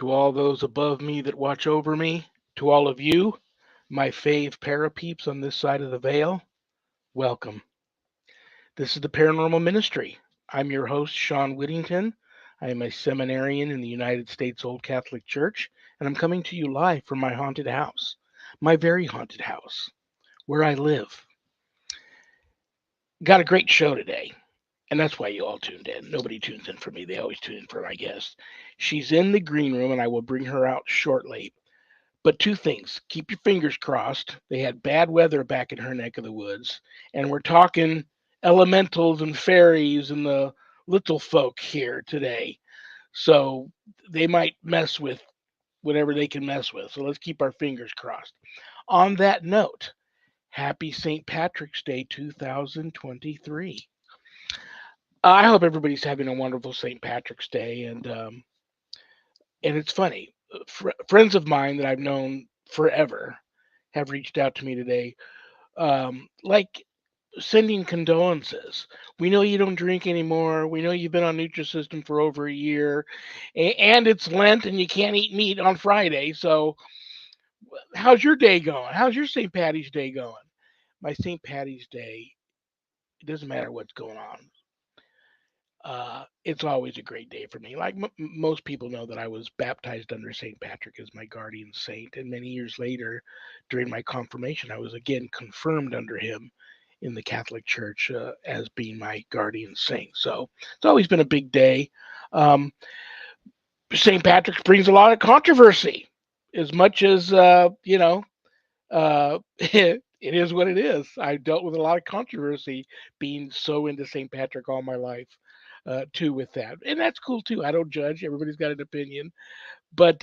To all those above me that watch over me, to all of you, my fave parapeeps on this side of the veil, welcome. This is the Paranormal Ministry. I'm your host, Shawn Whittington. I am a seminarian in the United States Old Catholic Church, and I'm coming to you live from my haunted house, my very haunted house, where I live. Got a great show today, and that's why you all tuned in. Nobody tunes in for me, they always tune in for my guest. She's in the green room, and I will bring her out shortly. But two things, keep your fingers crossed. They had bad weather back in her neck of the woods, and we're talking elementals and fairies and the little folk here today. So they might mess with whatever they can mess with. So let's keep our fingers crossed. On that note, happy St. Patrick's Day 2023. I hope everybody's having a wonderful St. Patrick's Day, and it's funny. Friends of mine that I've known forever have reached out to me today, like sending condolences. We know you don't drink anymore. We know you've been on Nutrisystem for over a year, and it's Lent, and you can't eat meat on Friday. So, how's your day going? How's your St. Patty's Day going? My St. Patty's Day, it doesn't matter what's going on. It's always a great day for me. Like most people know that I was baptized under St. Patrick as my guardian saint, and many years later, during my confirmation, I was again confirmed under him in the Catholic Church as being my guardian saint. So it's always been a big day. Um, St. Patrick's brings a lot of controversy, as much as it is what it is. I've dealt with a lot of controversy being so into St. Patrick all my life, too, with that. And that's cool, too. I don't judge. Everybody's got an opinion. But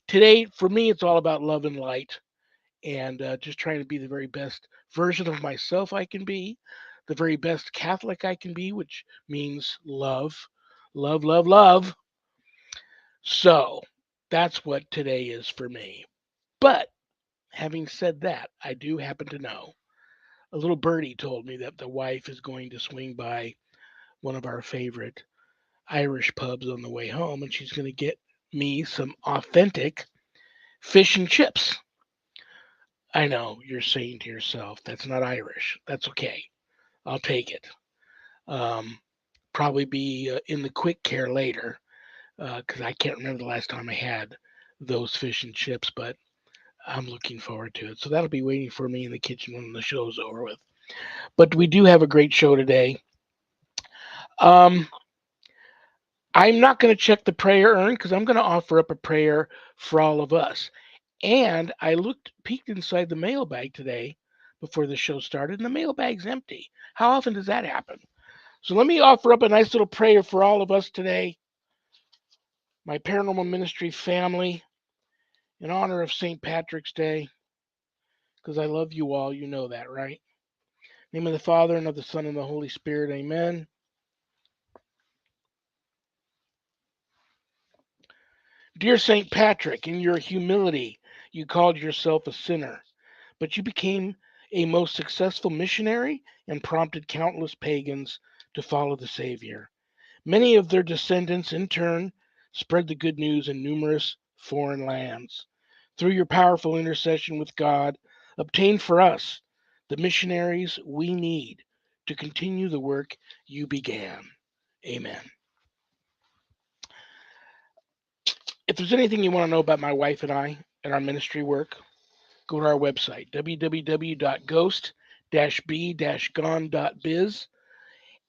today, for me, it's all about love and light and just trying to be the very best version of myself I can be, the very best Catholic I can be, which means love, love, love, love. So that's what today is for me. But having said that, I do happen to know a little birdie told me that the wife is going to swing by one of our favorite Irish pubs on the way home, and she's going to get me some authentic fish and chips. I know you're saying to yourself, that's not Irish. That's okay. I'll take it. Um, Probably be in the quick care later because I can't remember the last time I had those fish and chips, but I'm looking forward to it. So that'll be waiting for me in the kitchen when the show's over with. But we do have a great show today. Um, I'm not going to check the prayer urn because I'm going to offer up a prayer for all of us. And I peeked inside the mailbag today before the show started, and the mailbag's empty. How often does that happen? So let me offer up a nice little prayer for all of us today, my paranormal ministry family, in honor of St. Patrick's Day, because I love you all. You know that, right? In the name of the Father, and of the Son, and the Holy Spirit, amen. Dear St. Patrick, in your humility, you called yourself a sinner, but you became a most successful missionary and prompted countless pagans to follow the Savior. Many of their descendants, in turn, spread the good news in numerous foreign lands. Through your powerful intercession with God, obtain for us the missionaries we need to continue the work you began. Amen. If there's anything you want to know about my wife and I and our ministry work, go to our website, www.ghost-b-gone.biz.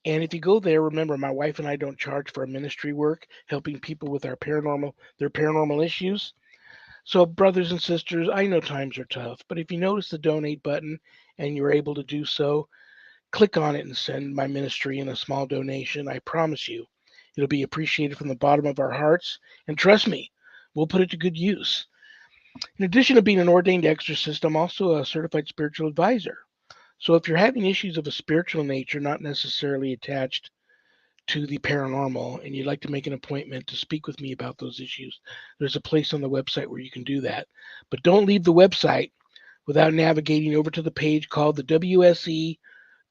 And if you go there, remember my wife and I don't charge for our ministry work, helping people with their paranormal issues. So, brothers and sisters, I know times are tough, but if you notice the donate button and you're able to do so, click on it and send my ministry in a small donation. I promise you, it'll be appreciated from the bottom of our hearts. And trust me, we'll put it to good use. In addition to being an ordained exorcist, I'm also a certified spiritual advisor. So if you're having issues of a spiritual nature, not necessarily attached to the paranormal, and you'd like to make an appointment to speak with me about those issues, there's a place on the website where you can do that. But don't leave the website without navigating over to the page called the WSE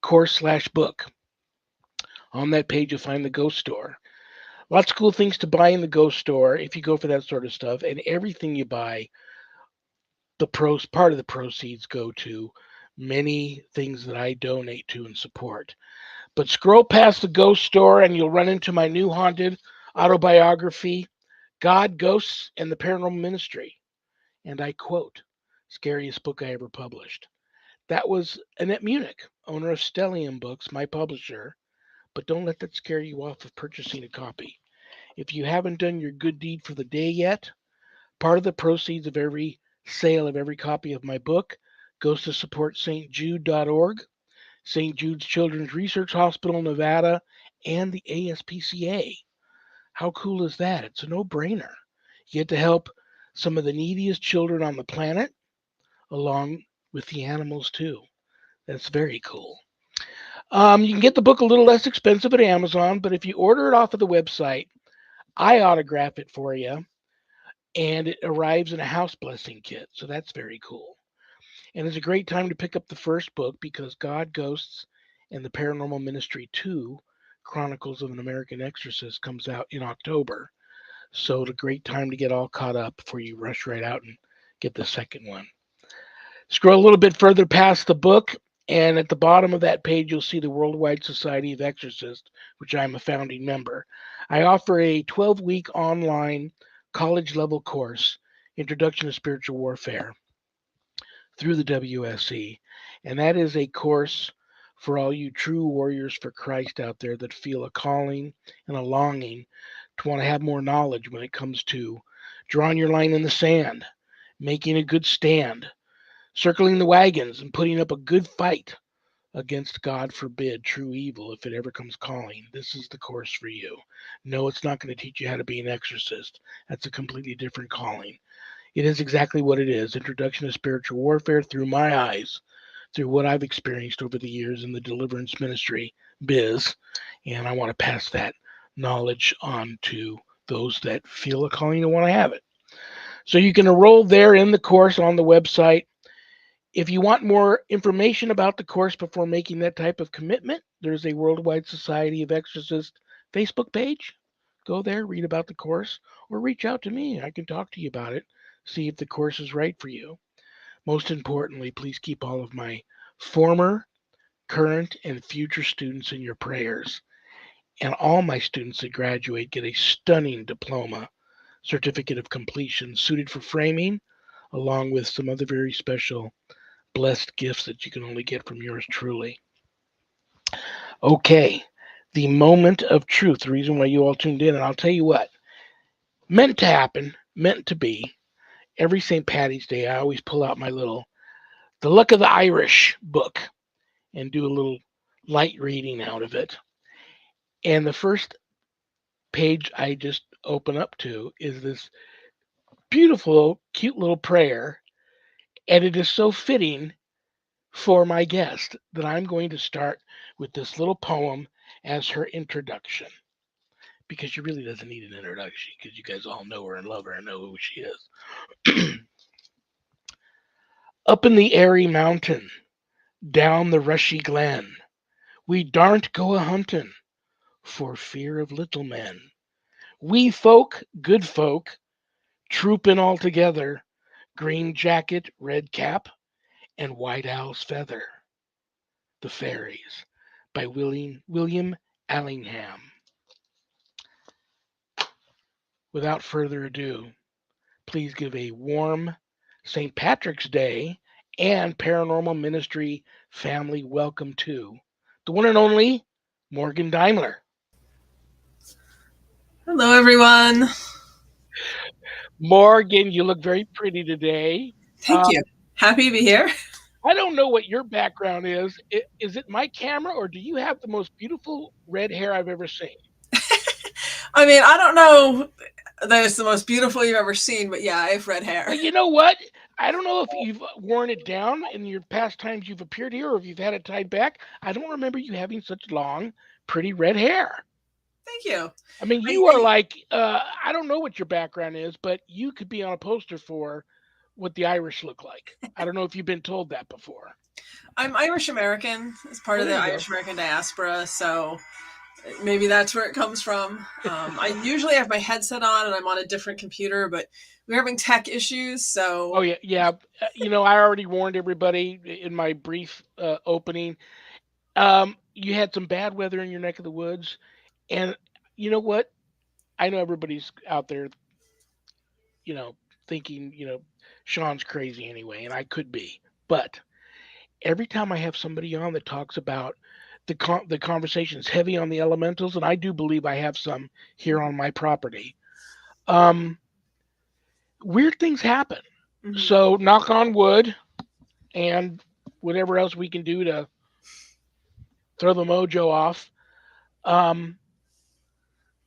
course/book. On that page, you'll find the ghost store. Lots of cool things to buy in the ghost store if you go for that sort of stuff. And everything you buy, the pros part of the proceeds go to many things that I donate to and support. But scroll past the ghost store and you'll run into my new haunted autobiography, God, Ghosts, and the Paranormal Ministry. And I quote, scariest book I ever published. That was Annette Munich, owner of Stellium Books, my publisher. But don't let that scare you off of purchasing a copy. If you haven't done your good deed for the day yet, part of the proceeds of every sale of every copy of my book goes to support stjude.org, St. Jude's Children's Research Hospital, Nevada, and the ASPCA. How cool is that? It's a no brainer. You get to help some of the neediest children on the planet, along with the animals, too. That's very cool. You can get the book a little less expensive at Amazon, but if you order it off of the website, I autograph it for you, and it arrives in a house blessing kit. So that's very cool. And it's a great time to pick up the first book because God, Ghosts, and the Paranormal Ministry 2 Chronicles of an American Exorcist comes out in October. So it's a great time to get all caught up before you rush right out and get the second one. Scroll a little bit further past the book, and at the bottom of that page, you'll see the Worldwide Society of Exorcists, which I'm a founding member. I offer a 12-week online college level course, Introduction to Spiritual Warfare, through the WSE. And that is a course for all you true warriors for Christ out there that feel a calling and a longing to want to have more knowledge when it comes to drawing your line in the sand, making a good stand, circling the wagons, and putting up a good fight against, God forbid, true evil if it ever comes calling. This is the course for you. No, it's not going to teach you how to be an exorcist. That's a completely different calling. It is exactly what it is, Introduction to Spiritual Warfare through my eyes, through what I've experienced over the years in the deliverance ministry biz. And I want to pass that knowledge on to those that feel a calling and want to have it. So you can enroll there in the course on the website. If you want more information about the course before making that type of commitment, there's a Worldwide Society of Exorcists Facebook page. Go there, read about the course, or reach out to me. I can talk to you about it, see if the course is right for you. Most importantly, please keep all of my former, current, and future students in your prayers. And all my students that graduate get a stunning diploma, certificate of completion suited for framing, along with some other very special blessed gifts that you can only get from yours truly. Okay, the moment of truth, the reason why you all tuned in, and I'll tell you what, meant to happen, meant to be. Every St. Patty's Day, I always pull out my little The Luck of the Irish book and do a little light reading out of it. And the first page I just open up to is this beautiful, cute little prayer. And it is so fitting for my guest that I'm going to start with this little poem as her introduction because she really doesn't need an introduction because you guys all know her and love her and know who she is. Up in the airy mountain, down the rushy glen, we daren't go a huntin' for fear of little men. We folk, good folk, troopin' all together, green jacket, red cap, and white owl's feather. The Fairies by William Allingham. Without further ado, please give a warm St. Patrick's Day and Paranormal Ministry family welcome to the one and only Morgan Daimler. Hello, everyone. Morgan, you look very pretty today. Thank you. Happy to be here. I don't know what your background is. Is it my camera or do you have the most beautiful red hair I've ever seen? I mean, I don't know that it's the most beautiful you've ever seen, but yeah, I have red hair. Well, you know what? I don't know if you've worn it down in your past times you've appeared here or if you've had it tied back. I don't remember you having such long, pretty red hair. Thank you. I mean, I, you are like, I don't know what your background is, but you could be on a poster for what the Irish look like. I don't know if you've been told that before. I'm Irish American as part Oh, of there the you go. Irish American diaspora, so Maybe that's where it comes from. I usually have my headset on and I'm on a different computer, but we're having tech issues, Oh so yeah, yeah. I already warned everybody in my brief opening. You had some bad weather in your neck of the woods, and you know what? I know everybody's out there, you know, thinking, Sean's crazy anyway, and I could be. But every time I have somebody on that talks about the conversation's heavy on the elementals, and I do believe I have some here on my property. Um, Weird things happen. mhm. So knock on wood, and whatever else we can do to throw the mojo off. Um,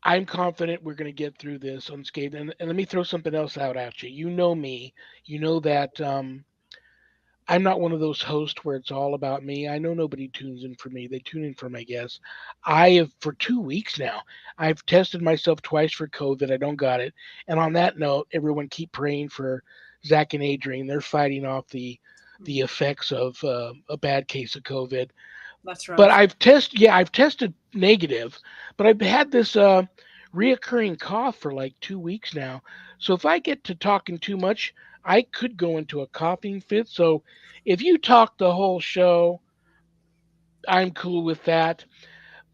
I'm confident we're going to get through this unscathed. And let me throw something else out at you. You know me. You know that I'm not one of those hosts where it's all about me. I know nobody tunes in for me. They tune in for my guests. I have, for 2 weeks now, I've tested myself twice for COVID. I don't got it. And on that note, everyone keep praying for Zach and Adrian. They're fighting off the effects of a bad case of COVID. That's But rough. I've tested negative, but I've had this reoccurring cough for like 2 weeks now. So if I get to talking too much, I could go into a coughing fit. So if you talk the whole show, I'm cool with that.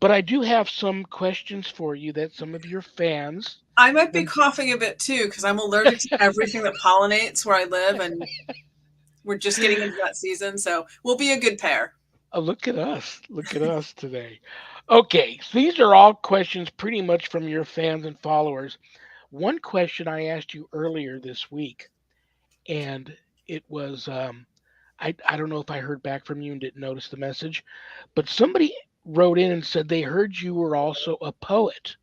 But I do have some questions for you that some of your fans I might be and coughing a bit too because I'm allergic to everything that pollinates where I live, and we're just getting into that season, so we'll be a good pair. look at us. Look at us today. Okay, so these are all questions pretty much from your fans and followers. One question I asked you earlier this week, and it was I don't know if I heard back from you and didn't notice the message, but somebody wrote in and said they heard you were also a poet.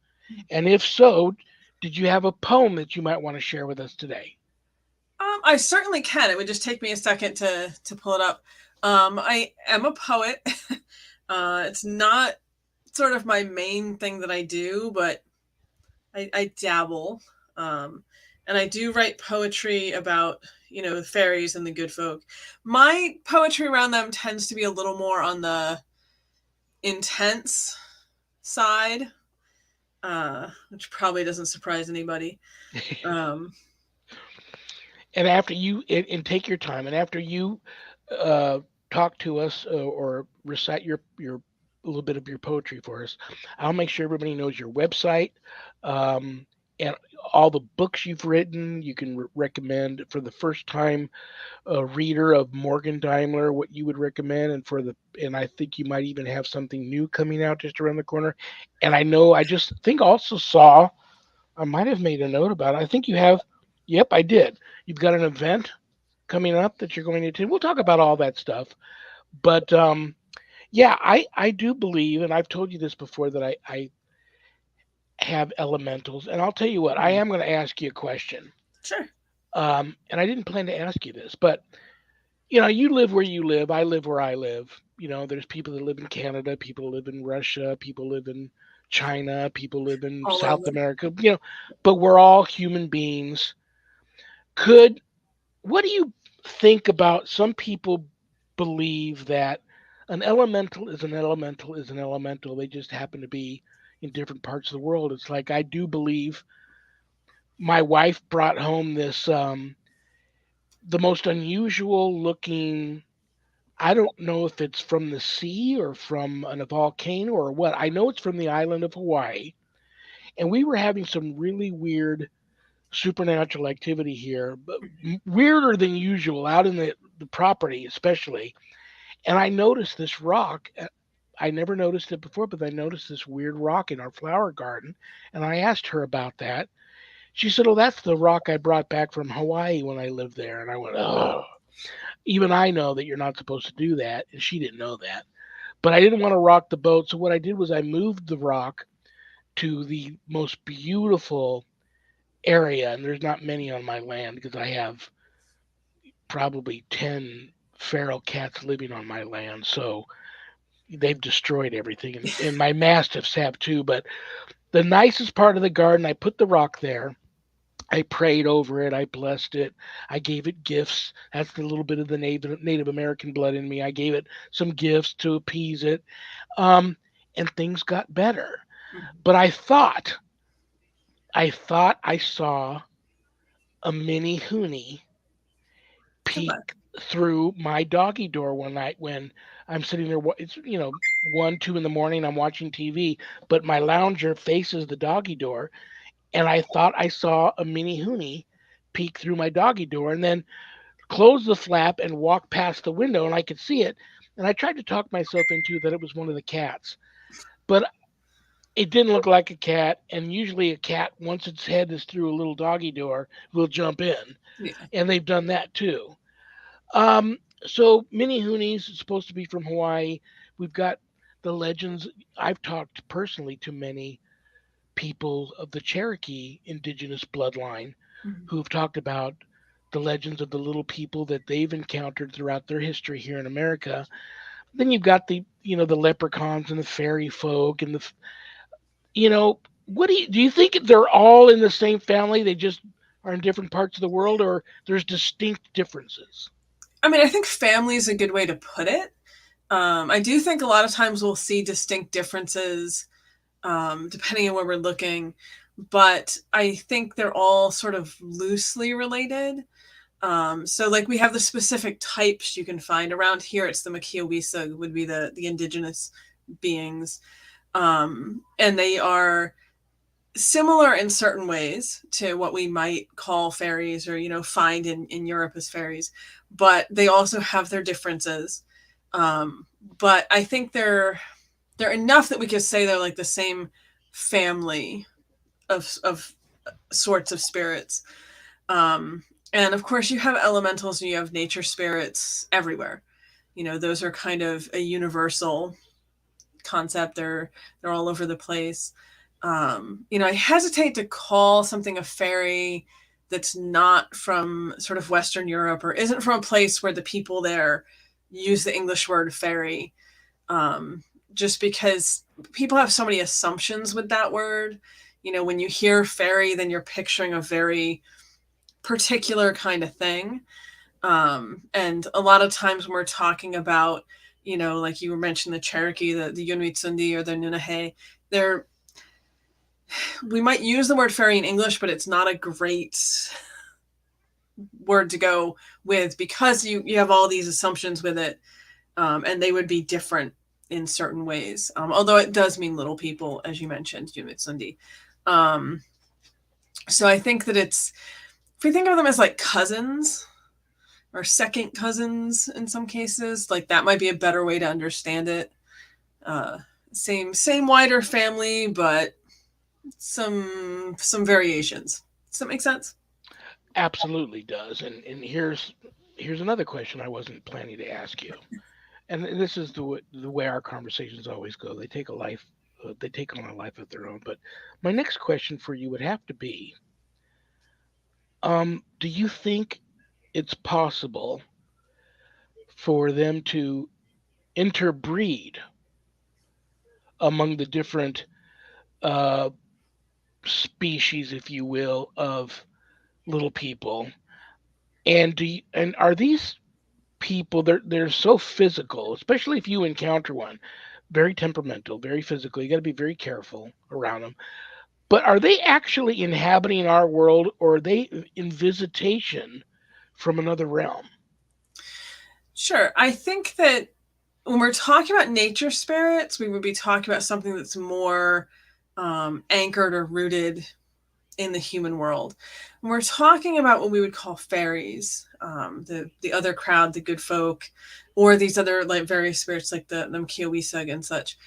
And if so, did you have a poem that you might want to share with us today? I certainly can. It would just take me a second to pull it up. I am a poet. It's not sort of my main thing that I do, but I dabble. Um, and I do write poetry about the fairies and the good folk. My poetry around them tends to be a little more on the intense side, which probably doesn't surprise anybody. Um, And after and take your time, and after you uh, talk to us or recite your a little bit of your poetry for us, I'll make sure everybody knows your website um, and all the books you've written. You can recommend for the first time reader of Morgan Daimler what you would recommend, and I think you might even have something new coming out just around the corner. And I know I just think also saw I might have made a note about it. I think you have. Yep, I did. You've got an event coming up that you're going to attend. We'll talk about all that stuff. But yeah, I do believe, and I've told you this before, that I have elementals. And I'll tell you what, I am going to ask you a question. sure. And I didn't plan to ask you this, but you live where you live. I live where I live. There's people that live in Canada, people live in Russia, people live in China, people live in All South over. America, but we're all human beings. Could What do you think about some people believe that an elemental is an elemental is an elemental. They just happen to be in different parts of the world. It's like I do believe my wife brought home this the most unusual looking. I don't know if it's from the sea or from a volcano or what. I know it's from the island of Hawaii. And we were having some really weird supernatural activity here, but weirder than usual out in the property, especially. And I noticed this rock. I never noticed it before, but I noticed this weird rock in our flower garden. And I asked her about that. She said, "Oh, that's the rock I brought back from Hawaii when I lived there." And I went, "Oh, even I know that you're not supposed to do that." And she didn't know that. But I didn't want to rock the boat. So what I did was I moved the rock to the most beautiful area. And there's not many on my land because I have probably 10 feral cats living on my land. So they've destroyed everything. And my mastiffs have too. But the nicest part of the garden, I put the rock there. I prayed over it. I blessed it. I gave it gifts. That's the little bit of the Native American blood in me. I gave it some gifts to appease it. Um, and things got better. Mhm. But I thought I saw a mini Hoonie Okay. peek through my doggy door one night when I'm sitting there. It's 1, 2 in the morning. I'm watching TV, but my lounger faces the doggy door, and I thought I saw a mini Hoonie peek through my doggy door, and then close the flap and walk past the window, and I could see it. And I tried to talk myself into that it was one of the cats, but it didn't look like a cat. And usually, a cat, once its head is through a little doggy door, will jump in, Yeah. and they've done that too. Um, so Mini Hoonies is supposed to be from Hawaii. We've got the legends. I've talked personally to many people of the Cherokee indigenous bloodline Mhm. who've talked about the legends of the little people that they've encountered throughout their history here in America. Then you've got the leprechauns and the fairy folk and what do you think they're all in the same family? They just are in different parts of the world, or there's distinct differences? I mean, I think family is a good way to put it. I do think a lot of times we'll see distinct differences depending on where we're looking, but I think they're all sort of loosely related. So, like, we have the specific types you can find around here. It's the Makiawisa would be the indigenous beings, and they are similar in certain ways to what we might call fairies or find in Europe as fairies, but they also have their differences. Um, but I think they're enough that we could say they're like the same family of sorts of spirits. Um, and of course, you have elementals and you have nature spirits everywhere. Those are kind of a universal concept. They're all over the place. I hesitate to call something a fairy that's not from sort of Western Europe or isn't from a place where the people there use the English word fairy, um, just because people have so many assumptions with that word. When you hear fairy, then you're picturing a very particular kind of thing. And a lot of times when we're talking about, like you were mentioning the Cherokee, the Yunwitsundi or the Nunahe, they're we might use the word fairy in English, but it's not a great word to go with because you have all these assumptions with it, and they would be different in certain ways. Although it does mean little people, as you mentioned, Yunwitsundi. Um, so I think that if we think of them as like cousins, or second cousins in some cases. Like that might be a better way to understand it. Uh, same wider family, but some variations. Does that make sense? Absolutely does. And here's another question I wasn't planning to ask you. And this is the way our conversations always go. They take on a life of their own. But my next question for you would have to be, do you think it's possible for them to interbreed among the different uh, species, if you will, of little people? And are these people, they're so physical, especially if you encounter one, very temperamental, very physical. You got to be very careful around them. But are they actually inhabiting our world, or are they in visitation from another realm? Sure. I think that when we're talking about nature spirits, we would be talking about something that's more anchored or rooted in the human world. When we're talking about what we would call fairies, the other crowd, the good folk, or these other like various spirits like the Mkiawisug and such,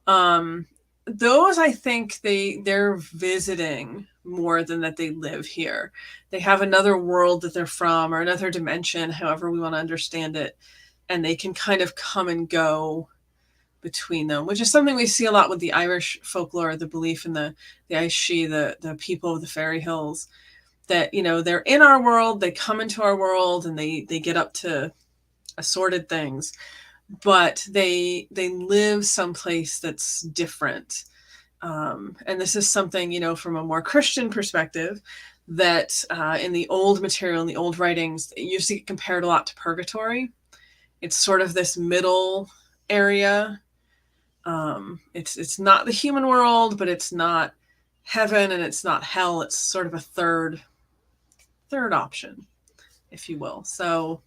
um, those I think they're visiting more than that they live here. They have another world that they're from or another dimension, however we want to understand it, and they can kind of come and go between them, which is something we see a lot with the Irish folklore, the belief in the Aishi, the people of the fairy hills, that they're in our world, they come into our world, and they get up to assorted things, but they live someplace that's different. And this is something from a more Christian perspective that in the old material, in the old writings, it used to get compared a lot to purgatory. It's sort of this middle area It's not the human world, but it's not heaven and it's not hell. It's sort of a third option, if you will. So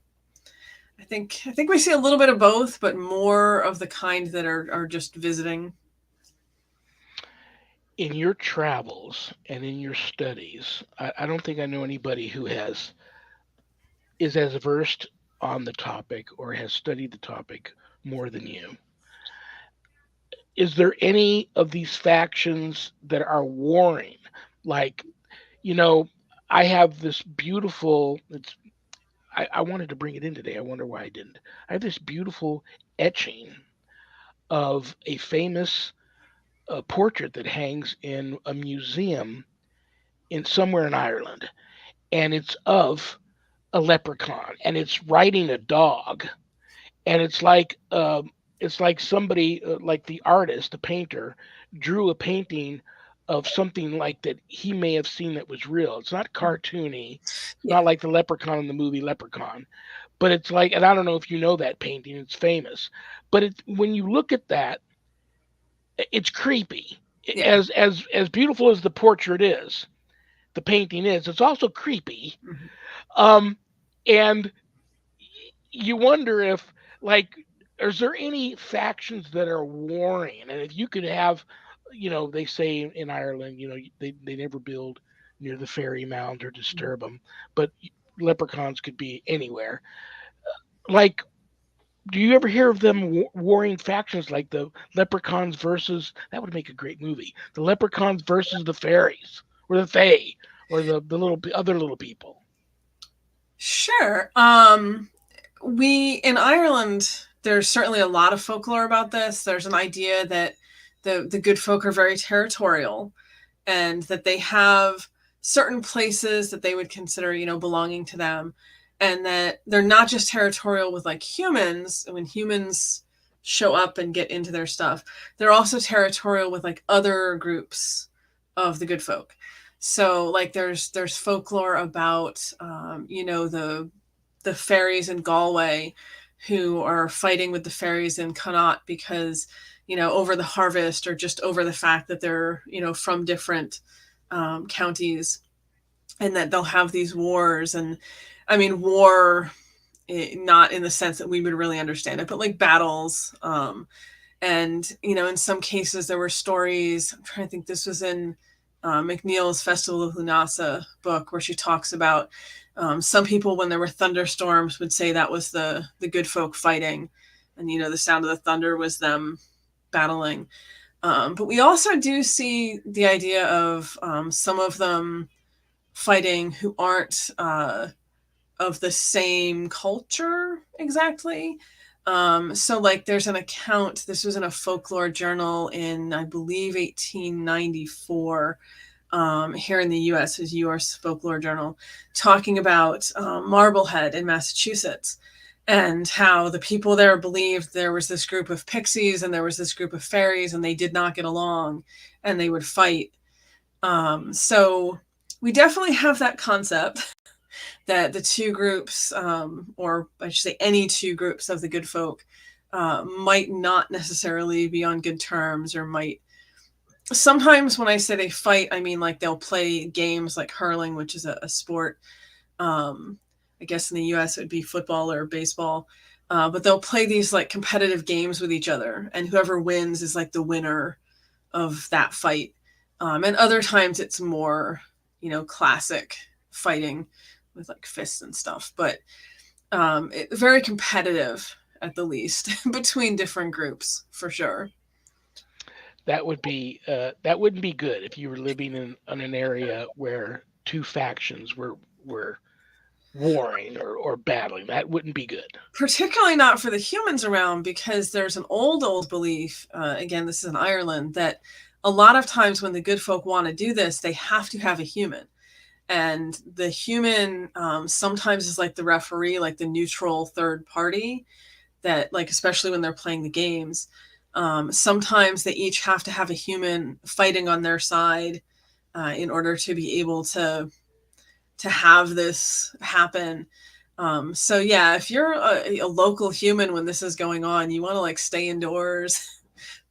I think we see a little bit of both, but more of the kind that are just visiting. In your travels and in your studies, I don't think I know anybody who is as versed on the topic or has studied the topic more than you. Is there any of these factions that are warring? Like, you know, I have this beautiful. I wanted to bring it in today. I wonder why I didn't. I have this beautiful etching of a famous portrait that hangs in a museum in somewhere in Ireland, and it's of a leprechaun, and it's riding a dog, and it's like somebody like the artist, the painter, drew a painting of something like that he may have seen that was real. It's not cartoony. It's Yeah, not like the leprechaun in the movie Leprechaun, but it's like, and I don't know if you know that painting. It's famous, but when you look at that, it's creepy. yeah. As beautiful as the portrait is, the painting is. It's also creepy. Mhm. Um, and you wonder if, like, is there any factions that are warring? And if you could have, they say in Ireland, they never build near the fairy mound or disturb them, but leprechauns could be anywhere. Like, do you ever hear of them warring factions like the leprechauns versus? That would make a great movie. The leprechauns versus the fairies, or the fae, or the little other little people. Sure. We in Ireland, there's certainly a lot of folklore about this. There's an idea that the good folk are very territorial, and that they have certain places that they would consider, belonging to them, and that they're not just territorial with like humans. When humans show up and get into their stuff, they're also territorial with like other groups of the good folk. So like there's folklore about the fairies in Galway who are fighting with the fairies in Connaught because over the harvest, or just over the fact that they're from different counties, and that they'll have these wars. And I mean, war, not in the sense that we would really understand it, but like battles. And in some cases there were stories. I'm trying to think, this was in McNeil's Festival of Lunasa book, where she talks about some people, when there were thunderstorms, would say that was the good folk fighting, and the sound of the thunder was them battling. But we also do see the idea of some of them fighting who aren't of the same culture exactly. So, like, there's an account, this was in a folklore journal in, I believe, 1894, here in the US, is US Folklore Journal, talking about Marblehead in Massachusetts, and how the people there believed there was this group of pixies and there was this group of fairies, and they did not get along and they would fight. So we definitely have that concept that the two groups, or I should say any two groups of the good folk, might not necessarily be on good terms, or might. Sometimes when I say they fight, I mean like they'll play games like hurling, which is a sport. Um, I guess in the US it would be football or baseball. But they'll play these like competitive games with each other, and whoever wins is like the winner of that fight. And other times it's more, classic fighting with like fists and stuff. But very competitive at the least between different groups, for sure. That wouldn't be good if you were living in an area where two factions were warring or battling. That wouldn't be good. Particularly not for the humans around, because there's an old belief, again, this is in Ireland, that a lot of times when the good folk want to do this, they have to have a human. And the human sometimes is like the referee, like the neutral third party, that, like, especially when they're playing the games, sometimes they each have to have a human fighting on their side in order to be able to have this happen. So yeah, if you're a local human when this is going on, you want to like stay indoors,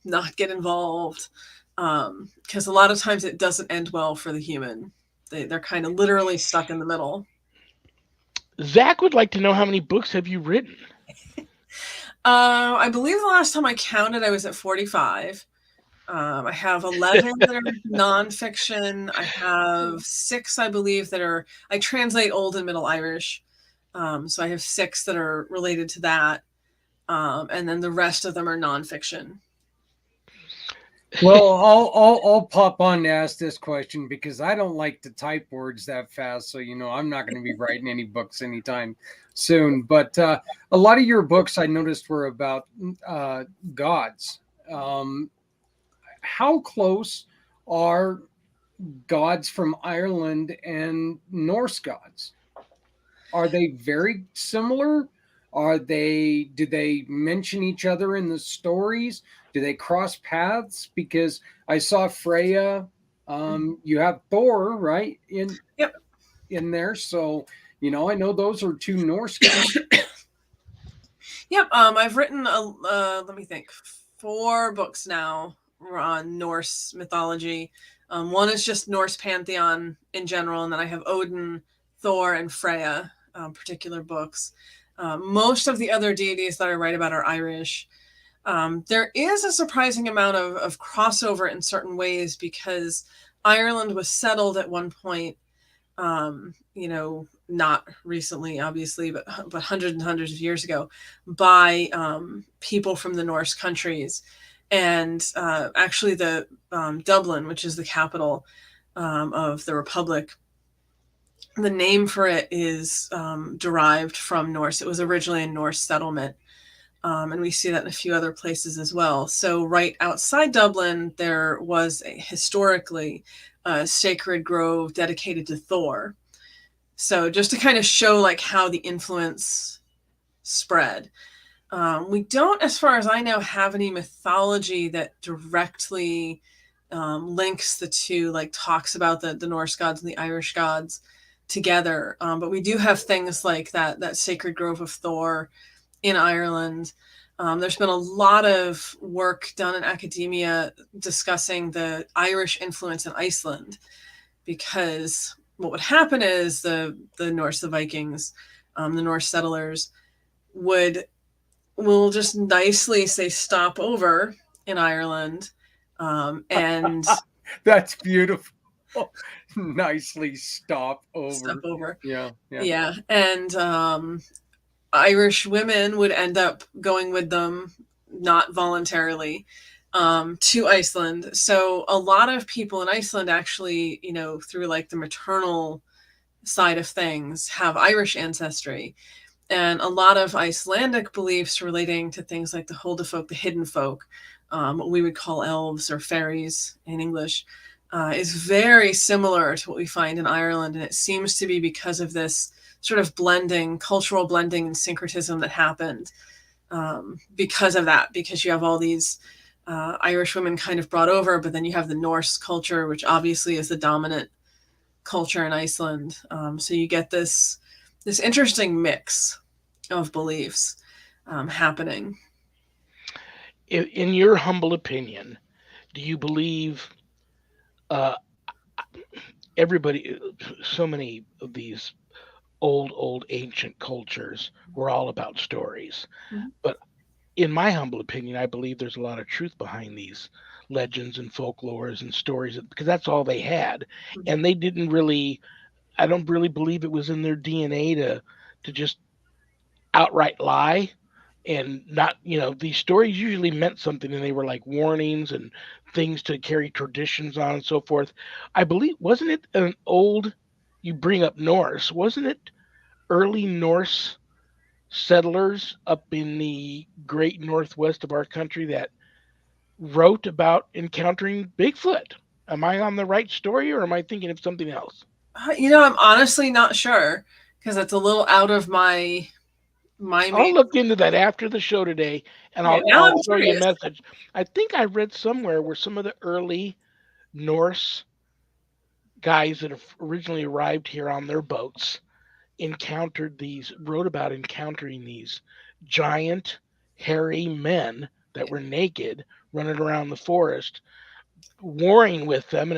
not get involved, because a lot of times it doesn't end well for the human. They're kind of literally stuck in the middle. Zach would like to know, how many books have you written? I believe the last time I counted, I was at 45. I have 11 that are nonfiction. I have 6, I believe, that are, I translate Old and Middle Irish. So I have 6 that are related to that. And then the rest of them are nonfiction. Well, I'll pop on to ask this question because I don't like to type words that fast. So, I'm not going to be writing any books anytime soon. But a lot of your books I noticed were about gods. How close are gods from Ireland and Norse gods? Are they very similar? Do they mention each other in the stories? Do they cross paths? Because I saw Freya, you have Thor, right? Yep. In there. So, I know those are 2 Norse gods. Yep. I've written let me think, 4 books now on Norse mythology. One is just Norse pantheon in general, and then I have Odin, Thor, and Freya, particular books. Most of the other deities that I write about are Irish. There is a surprising amount of crossover in certain ways because Ireland was settled at one point, not recently, obviously, but hundreds and hundreds of years ago by people from the Norse countries. And actually the Dublin, which is the capital of the Republic, the name for it is derived from Norse. It was originally a Norse settlement. And we see that in a few other places as well. So right outside Dublin, there was historically a sacred grove dedicated to Thor. So just to kind of show like how the influence spread. We don't, as far as I know, have any mythology that directly links the two, like talks about the Norse gods and the Irish gods together. But we do have things like that sacred grove of Thor in Ireland. There's been a lot of work done in academia discussing the Irish influence in Iceland, because what would happen is the Norse, the Vikings, the Norse settlers will just nicely say stop over in Ireland, and That's beautiful. Nicely stop over. Stop over. Yeah. And Irish women would end up going with them, not voluntarily, to Iceland. So a lot of people in Iceland actually, through like the maternal side of things, have Irish ancestry. And a lot of Icelandic beliefs relating to things like the Huldufolk, the hidden folk, what we would call elves or fairies in English, is very similar to what we find in Ireland. And it seems to be because of this sort of blending, cultural blending and syncretism that happened because of that, because you have all these Irish women kind of brought over, but then you have the Norse culture, which obviously is the dominant culture in Iceland. So you get this interesting mix of beliefs happening. In your humble opinion, do you believe uh, everybody, so many of these old ancient cultures were all about stories? Mhm. But in my humble opinion, I believe there's a lot of truth behind these legends and folklores and stories, because that's all they had, and they didn't really. I don't really believe it was in their DNA to just outright lie and not. These stories usually meant something, and they were like warnings and things to carry traditions on and so forth. I believe, wasn't it an old? You bring up Norse, wasn't it early Norse settlers up in the great northwest of our country that wrote about encountering Bigfoot? Am I on the right story, or am I thinking of something else? I'm honestly not sure because it's a little out of my I'll main. look into that after the show today, and Okay, I'll now I'll I'm throw you a curious. message. I think I read somewhere where some of the early Norse guys that have originally arrived here on their boats wrote about encountering these giant, hairy men that were naked running around the forest warring with them,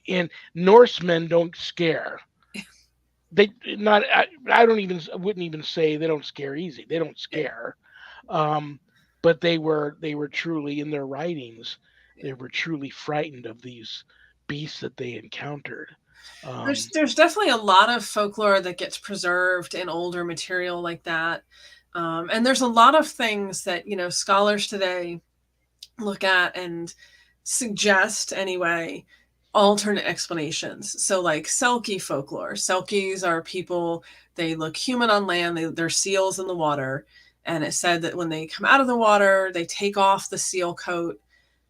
and Norsemen don't scare. They not I don't even wouldn't even say they don't scare easy. They don't Yeah. scare. Um, but they were truly in their writings. They were truly frightened of these beasts that they encountered. Um, There's definitely a lot of folklore that gets preserved in older material like that. And there's a lot of things that, scholars today look at and suggest anyway alternate explanations. So like Selkie folklore. Selkies are people, they look human on land, they're seals in the water. And it said that when they come out of the water, they take off the seal coat,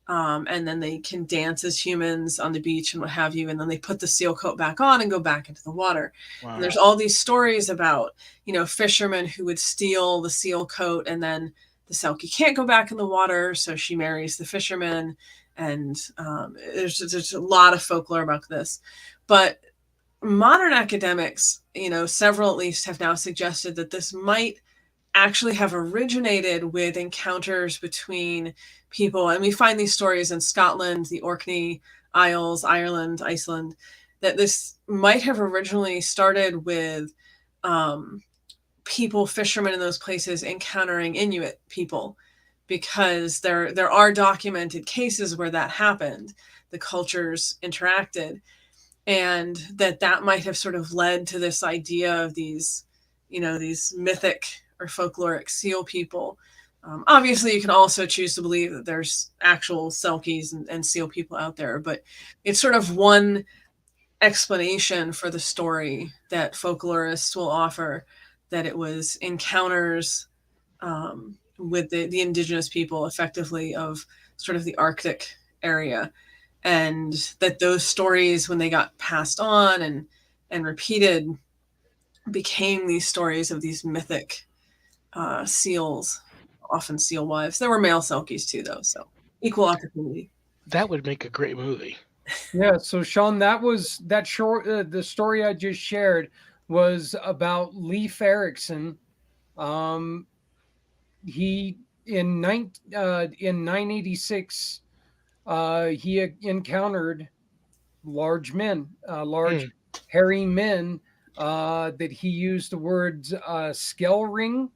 and then they can dance as humans on the beach and what have you. And then they put the seal coat back on and go back into the water. And wow. there's all these stories about, fishermen who would steal the seal coat, and then the Selkie can't go back in the water, so she marries the fisherman. And there's a lot of folklore about this. But modern academics, several at least, have now suggested that this might actually have originated with encounters between people. And we find these stories in Scotland, the Orkney Isles, Ireland, Iceland, that this might have originally started with people, fishermen in those places, encountering Inuit people, because there are documented cases where that happened. The cultures interacted, and that might have sort of led to this idea of these mythic or folkloric seal people. Obviously, you can also choose to believe that there's actual Selkies and seal people out there, but it's sort of one explanation for the story that folklorists will offer, that it was encounters with the indigenous people, effectively, of sort of the Arctic area, and that those stories, when they got passed on and repeated, became these stories of these mythic seals, often seal wives. There were male Selkies too, though, so equal opportunity. That would make a great movie. Yeah, so Shawn, that short. The story I just shared was about Leif Erikson. Um, he in 986, he encountered large men, large Mm, hairy men. That he used the words Skelring,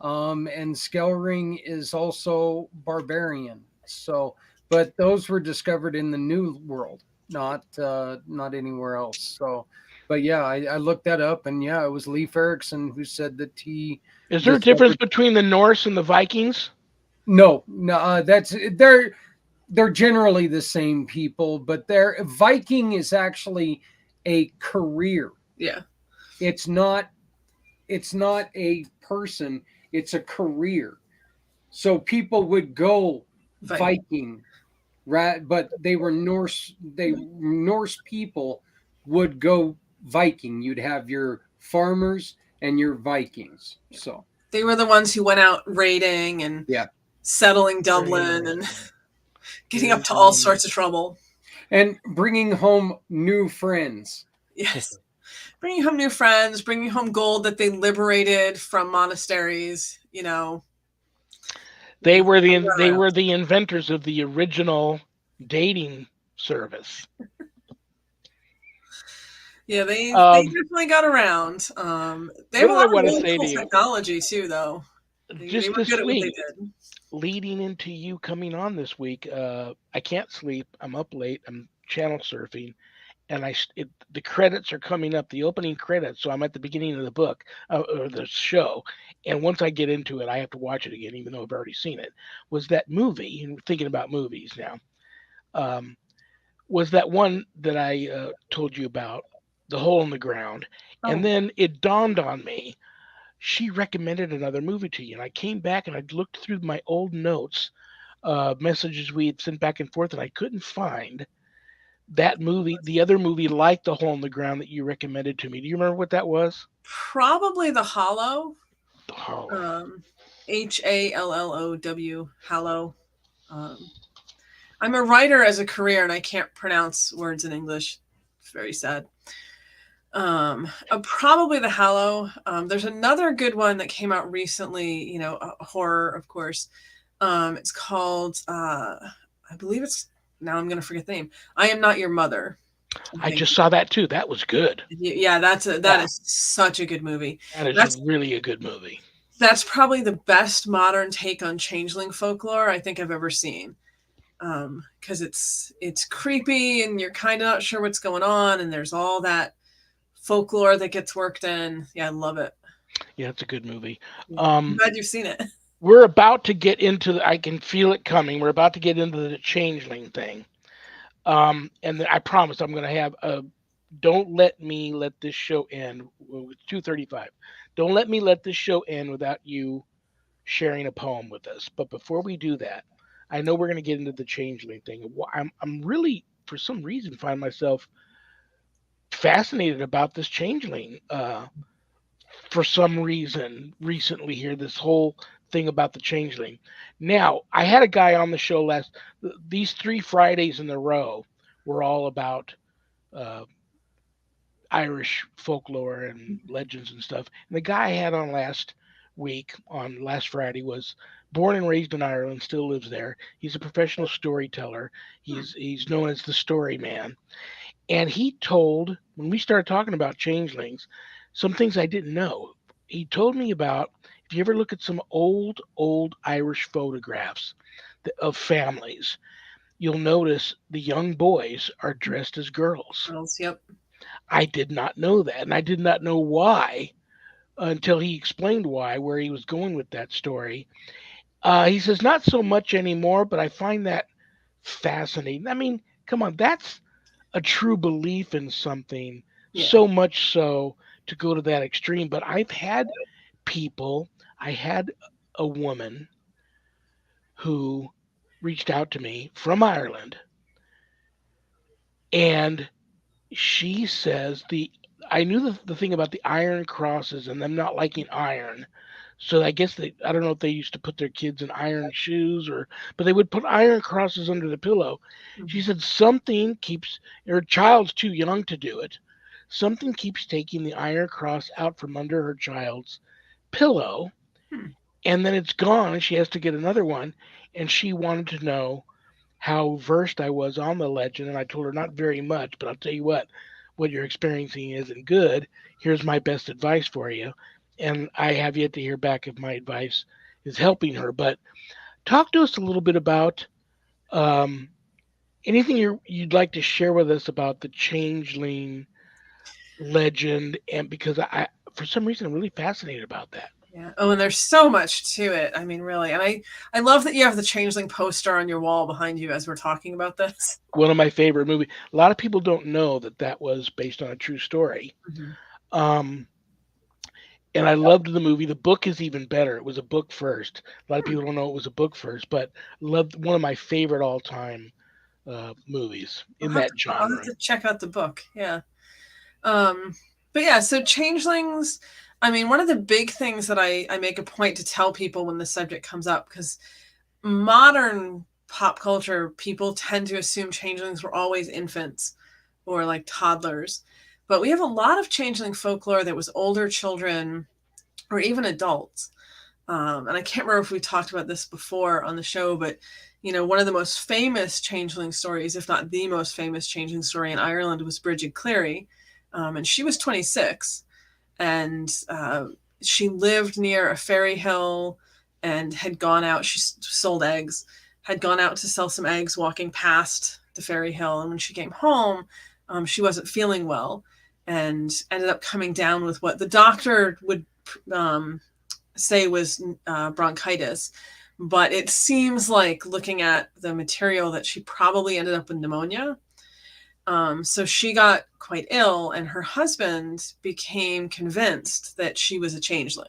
and Skelring is also barbarian. So, but those were discovered in the New World, not anywhere else. So, but yeah, I looked that up, and yeah, it was Leif Erikson who said that he is there a difference discovered. between the Norse and the Vikings? No, no, that's they're generally the same people, but their Viking is actually a career. Yeah. It's not it's not a person, it's a career. So people would go Viking. Viking, right? But they were Norse. Norse people would go Viking. You'd have your farmers and your Vikings. So They were the ones who went out raiding and yeah, settling Very Dublin and interesting. getting up Very to all interesting. sorts of trouble. and bringing home new friends. Yes. Bringing home new friends, bringing home gold that they liberated from monasteries, They were they around. were the inventors of the original dating service. Yeah, they Um, definitely got around. They have what a did I lot of want to really say to cool you? technology too, though. They Just were good this at what they week, did. leading into you coming on this week, I can't sleep. I'm up late. I'm channel surfing, and the credits are coming up, the opening credits. So I'm at the beginning of the book or the show, and once I get into it, I have to watch it again, even though I've already seen it. Was that movie? And thinking about movies now, um, was that one that I told you about, The Hole in the Ground, and Oh, then it dawned on me. She recommended another movie to you, and I came back and I looked through my old notes, messages we had sent back and forth, and I couldn't find that movie, the other movie like The Hole in the Ground that you recommended to me. Do you remember what that was? probably the Hollow. The Hollow. Um, Hallow, Hallow. Um, I'm a writer as a career, and I can't pronounce words in English. It's very sad. Probably the Hallow. There's another good one that came out recently. A horror, of course. It's called, I believe it's, now I'm going to forget the name. I Am Not Your Mother. I just saw that too. That was good. Yeah, that is such a good movie. That is That's really a good movie. That's probably the best modern take on changeling folklore I think I've ever seen. Because it's creepy and you're kind of not sure what's going on, and there's all that folklore that gets worked in. Yeah, I love it. Yeah, it's a good movie. I'm glad you've seen it. We're about to get into I can feel it coming. We're about to get into the changeling thing. And I promise I'm going to have a don't let me let this show end. Well, it's 2:35. Don't let me let this show end without you sharing a poem with us. But before we do that, I know we're going to get into the changeling thing. I'm really, for some reason, find myself fascinated about this changeling. For some reason, recently here, this whole thing about the changeling. Now, I had a guy on the show these 3 Fridays in a row were all about uh, Irish folklore and legends and stuff. And the guy I had on last Friday, was born and raised in Ireland, still lives there. He's a professional storyteller. He's known as the Story Man. And he told, when we started talking about changelings, some things I didn't know. He told me about, if you ever look at some old Irish photographs of families, you'll notice the young boys are dressed as girls. Girls, yep. I did not know that, and I did not know why until he explained why, where he was going with that story. He says, not so much anymore, but I find that fascinating. I mean, come on, that's a true belief in something, so much so to go to that extreme. But I had a woman who reached out to me from Ireland, and she says I knew the thing about the iron crosses and them not liking iron. So I guess I don't know if they used to put their kids in iron shoes, but they would put iron crosses under the pillow. She said something keeps, her child's too young to do it. Something keeps taking the iron cross out from under her child's pillow, and then it's gone and she has to get another one. And she wanted to know how versed I was on the legend, and I told her not very much, but I'll tell you what you're experiencing isn't good. Here's my best advice for you. And I have yet to hear back if my advice is helping her. But talk to us a little bit about um, anything you'd like to share with us about the changeling legend, and because for some reason, I'm really fascinated about that. Yeah. Oh, and there's so much to it. I mean, really. And I love that you have the changeling poster on your wall behind you as we're talking about this. One of my favorite movies. A lot of people don't know that was based on a true story. Um, and I loved the movie. The book is even better. It was a book first. A lot of people don't know it was a book first, but loved, one of my favorite all time movies in that genre. I'll have to check out the book. Yeah. But yeah, so changelings, I mean, one of the big things that I make a point to tell people when the subject comes up, because modern pop culture, people tend to assume changelings were always infants or like toddlers. But we have a lot of changeling folklore that was older children or even adults. And I can't remember if we talked about this before on the show, but one of the most famous changeling stories, if not the most famous changeling story in Ireland, was Bridget Cleary. And she was 26, and she lived near a fairy hill and had gone out. She sold eggs, had gone out to sell some eggs walking past the fairy hill. And when she came home, she wasn't feeling well and ended up coming down with what the doctor would say was bronchitis. But it seems like, looking at the material, that she probably ended up with pneumonia. So she got quite ill, and her husband became convinced that she was a changeling,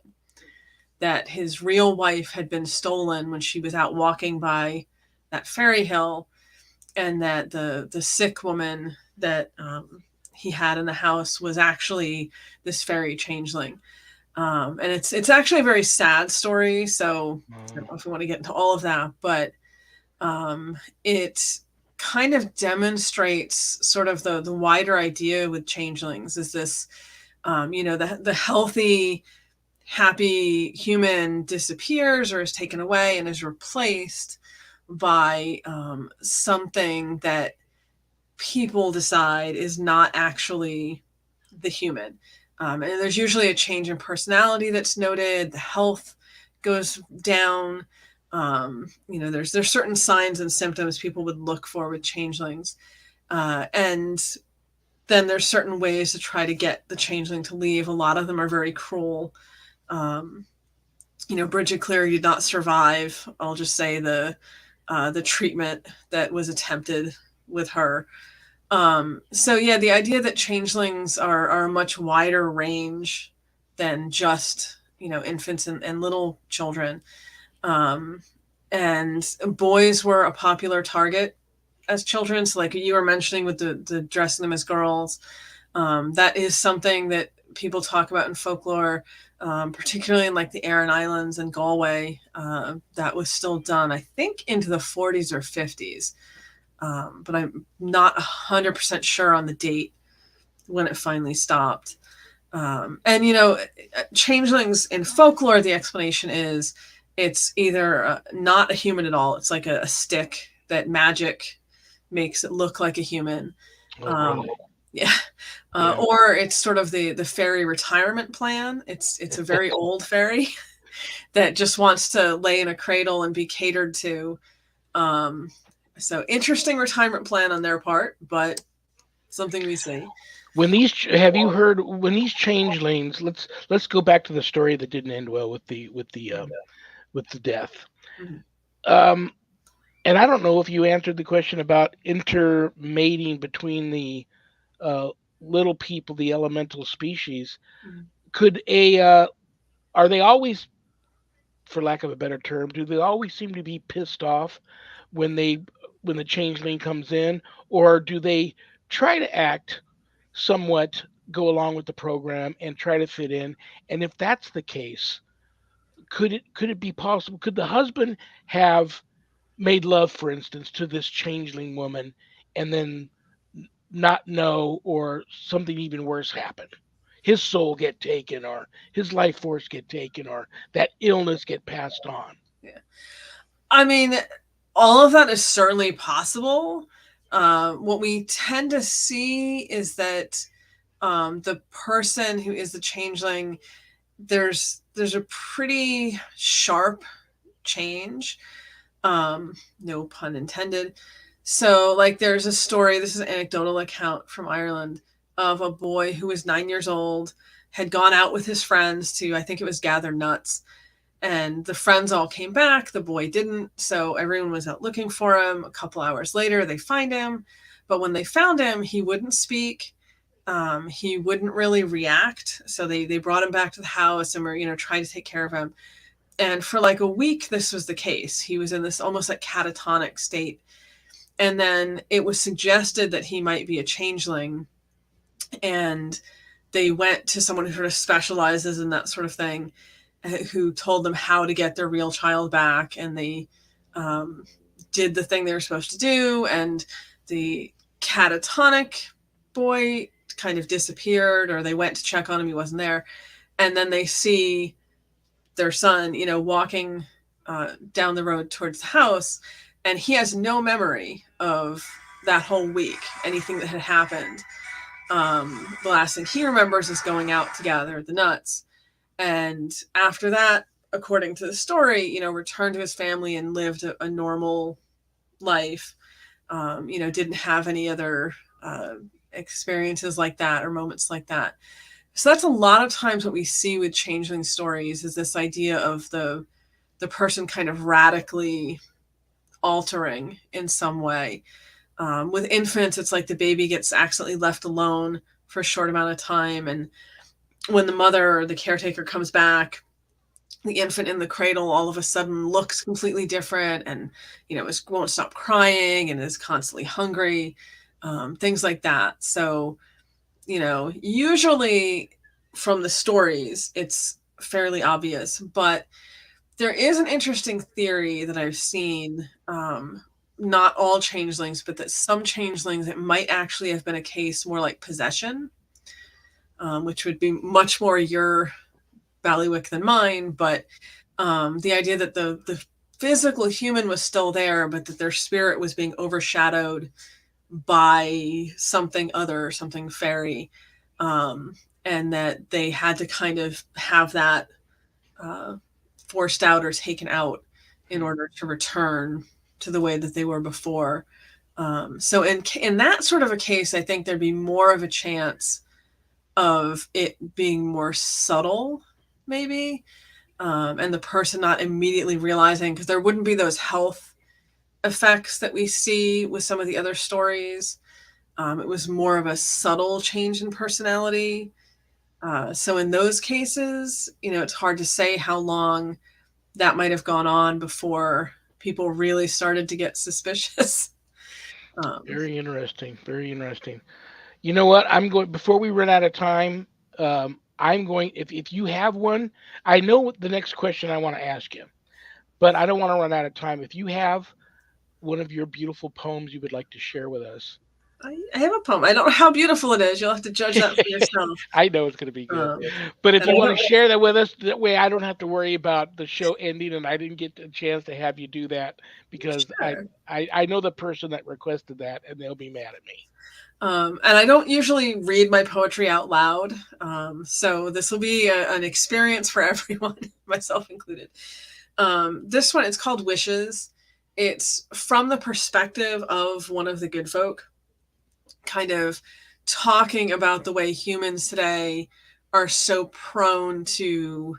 that his real wife had been stolen when she was out walking by that fairy hill, and that the sick woman that he had in the house was actually this fairy changeling. And it's actually a very sad story, so I don't know if we want to get into all of that, but it kind of demonstrates sort of the wider idea with changelings is this, the healthy happy human disappears or is taken away and is replaced by something that people decide is not actually the human. And there's usually a change in personality that's noted. The health goes down. There's certain signs and symptoms people would look for with changelings. And then there's certain ways to try to get the changeling to leave. A lot of them are very cruel. Bridget Cleary did not survive. I'll just say the treatment that was attempted with her. The idea that changelings are a much wider range than just, infants and little children. And boys were a popular target as children. So like you were mentioning with the dressing them as girls, that is something that people talk about in folklore, particularly in like the Aran Islands and Galway. That was still done, I think, into the 40s or 50s. But I'm not 100% sure on the date when it finally stopped. Changelings in folklore, the explanation is it's either not a human at all. It's like a stick that magic makes it look like a human. Really? Yeah. Or it's sort of the fairy retirement plan. It's a very old fairy that just wants to lay in a cradle and be catered to. So interesting retirement plan on their part, but something we see. Have you heard when these changelings? Let's go back to the story that didn't end well with the death. Mm-hmm. And I don't know if you answered the question about intermating between the little people, the elemental species. Mm-hmm. Are they always, for lack of a better term, do they always seem to be pissed off when the changeling comes in, or do they try to act somewhat, go along with the program and try to fit in? And if that's the case, could it be possible? Could the husband have made love, for instance, to this changeling woman, and then not know, or something even worse happen? His soul get taken, or his life force get taken, or that illness get passed on. Yeah. I mean, all of that is certainly possible. What we tend to see is that the person who is the changeling, there's a pretty sharp change. No pun intended. So, like, there's a story, this is an anecdotal account from Ireland, of a boy who was 9 years old, had gone out with his friends to, I think it was gather nuts. And the friends all came back. The boy didn't. So everyone was out looking for him. A couple hours later, they find him. But when they found him, he wouldn't speak. He wouldn't really react. So they brought him back to the house and were, trying to take care of him. And for like a week, this was the case. He was in this almost like catatonic state. And then it was suggested that he might be a changeling. And they went to someone who sort of specializes in that sort of thing, who told them how to get their real child back. And they did the thing they were supposed to do. And the catatonic boy kind of disappeared, or they went to check on him. He wasn't there. And then they see their son, walking down the road towards the house. And he has no memory of that whole week, anything that had happened. The last thing he remembers is going out to gather the nuts. And after that, according to the story, returned to his family and lived a normal life. Didn't have any other experiences like that or moments like that. So that's a lot of times what we see with changeling stories, is this idea of the person kind of radically altering in some way. With infants, it's like the baby gets accidentally left alone for a short amount of time, and when the mother or the caretaker comes back, the infant in the cradle all of a sudden looks completely different, and won't stop crying and is constantly hungry, things like that. So usually from the stories it's fairly obvious, but there is an interesting theory that I've seen, not all changelings, but that some changelings, it might actually have been a case more like possession, which would be much more your ballywick than mine, but the idea that the physical human was still there, but that their spirit was being overshadowed by something other, something fairy, and that they had to kind of have that uh, forced out or taken out in order to return to the way that they were before. So in that sort of a case, I think there'd be more of a chance of it being more subtle, maybe, and the person not immediately realizing, because there wouldn't be those health effects that we see with some of the other stories. It was more of a subtle change in personality. So in those cases, it's hard to say how long that might have gone on before people really started to get suspicious. Very interesting. Very interesting. You know what? I'm going before we run out of time. I'm going. If you have one, I know what the next question I want to ask you, but I don't want to run out of time. If you have one of your beautiful poems you would like to share with us, I have a poem. I don't know how beautiful it is. You'll have to judge that for yourself. I know it's going to be good. Um, But if and you I want don't. to share that with us, that way I don't have to worry about the show ending, and I didn't get a chance to have you do that because Sure. I know the person that requested that, and they'll be mad at me. And I don't usually read my poetry out loud. So this will be an experience for everyone, myself included. This one, it's called Wishes. It's from the perspective of one of the good folk, kind of talking about the way humans today are so prone to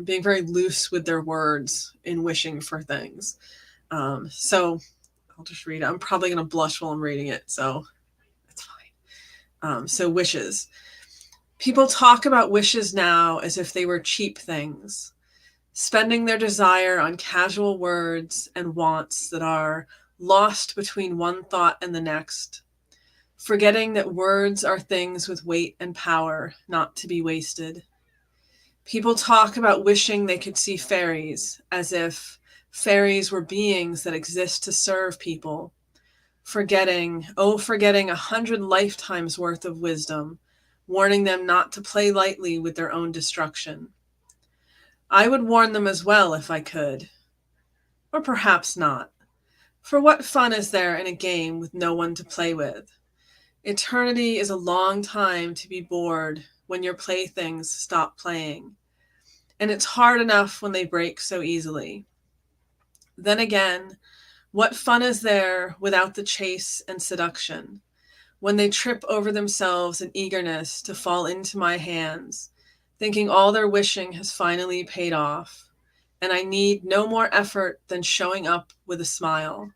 being very loose with their words in wishing for things. So I'll just read it. I'm probably going to blush while I'm reading it, so it's fine. So, wishes. People talk about wishes now as if they were cheap things, spending their desire on casual words and wants that are lost between one thought and the next, forgetting that words are things with weight and power, not to be wasted. People talk about wishing they could see fairies, as if fairies were beings that exist to serve people, forgetting 100 lifetimes worth of wisdom, warning them not to play lightly with their own destruction. I would warn them as well if I could, or perhaps not. For what fun is there in a game with no one to play with? Eternity is a long time to be bored when your playthings stop playing, and it's hard enough when they break so easily. Then again, what fun is there without the chase and seduction? When they trip over themselves in eagerness to fall into my hands, thinking all their wishing has finally paid off, and I need no more effort than showing up with a smile.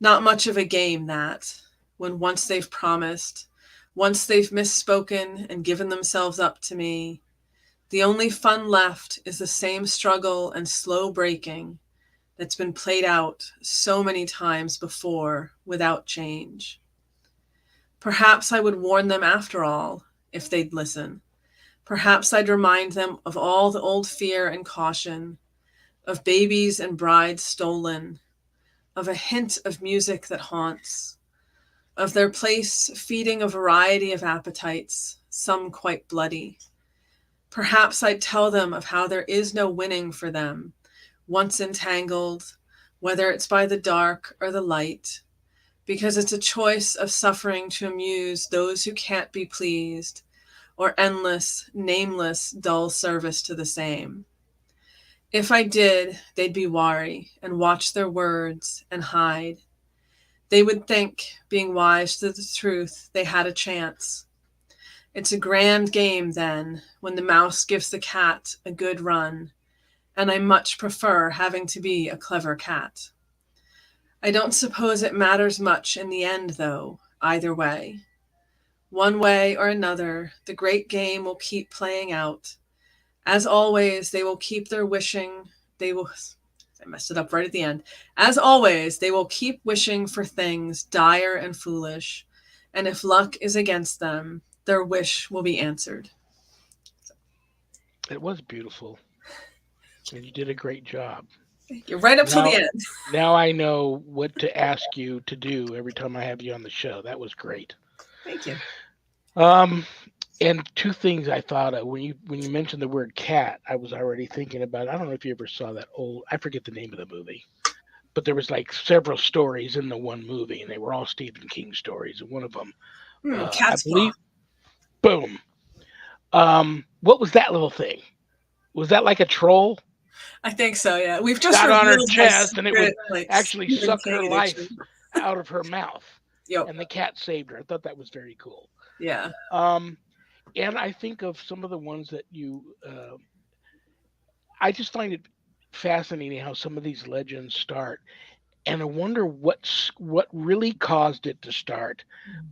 Not much of a game, that, when once they've promised, once they've misspoken and given themselves up to me, the only fun left is the same struggle and slow breaking that's been played out so many times before without change. Perhaps I would warn them after all, if they'd listen. Perhaps I'd remind them of all the old fear and caution, of babies and brides stolen, of a hint of music that haunts, of their place feeding a variety of appetites, some quite bloody. Perhaps I'd tell them of how there is no winning for them, once entangled, whether it's by the dark or the light, because it's a choice of suffering to amuse those who can't be pleased, or endless, nameless, dull service to the same. If I did, they'd be wary and watch their words and hide. They would think, being wise to the truth, they had a chance. It's a grand game then, when the mouse gives the cat a good run, and I much prefer having to be a clever cat. I don't suppose it matters much in the end, though, either way. One way or another, the great game will keep playing out. As always, they will keep their wishing. I messed it up right at the end. As always, they will keep wishing for things dire and foolish. And if luck is against them, their wish will be answered. It was beautiful, and you did a great job. You're right up till the Now, end. now I know what to ask you to do every time I have you on the show. That was great. Thank you. Um, And two things I thought of when you mentioned the word cat, I was already thinking about. I don't know if you ever saw that old. I forget the name of the movie, but there was like several stories in the one movie, and they were all Stephen King stories. And one of them, I Cat's paw. believe, boom. What was that little thing? Was that like a troll? I think so. Yeah, we've just Got on her revealed my chest, and it would secret like actually Stephen suck her King addiction. life out of her mouth. Yep. And the cat saved her. I thought that was very cool. Yeah. Um, and I think of some of the ones that I just find it fascinating how some of these legends start, and I wonder what really caused it to start.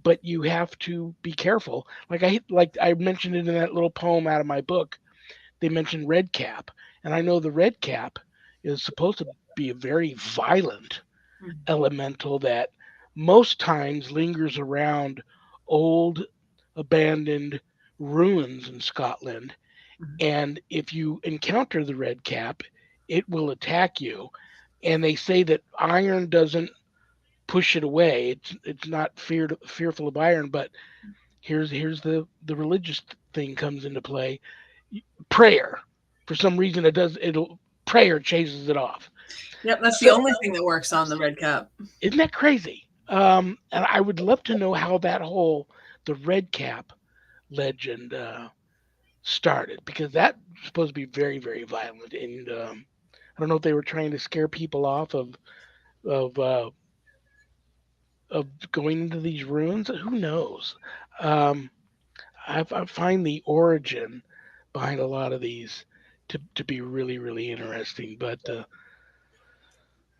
But you have to be careful. Like I mentioned it in that little poem out of my book. They mentioned red cap, and I know the red cap is supposed to be a very violent elemental that most times lingers around old abandoned ruins in Scotland. And if you encounter the red cap, it will attack you. And they say that iron doesn't push it away. It's not fearful of iron, but here's the religious thing comes into play. Prayer. For some reason it'll prayer chases it off. Yep, that's the So only thing that works on the red cap. isn't that crazy? And I would love to know how the red cap legend started, because that's supposed to be very very violent, and I don't know if they were trying to scare people off of uh, of going into these ruins. Who knows? Um, I find the origin behind a lot of these to be really really interesting. But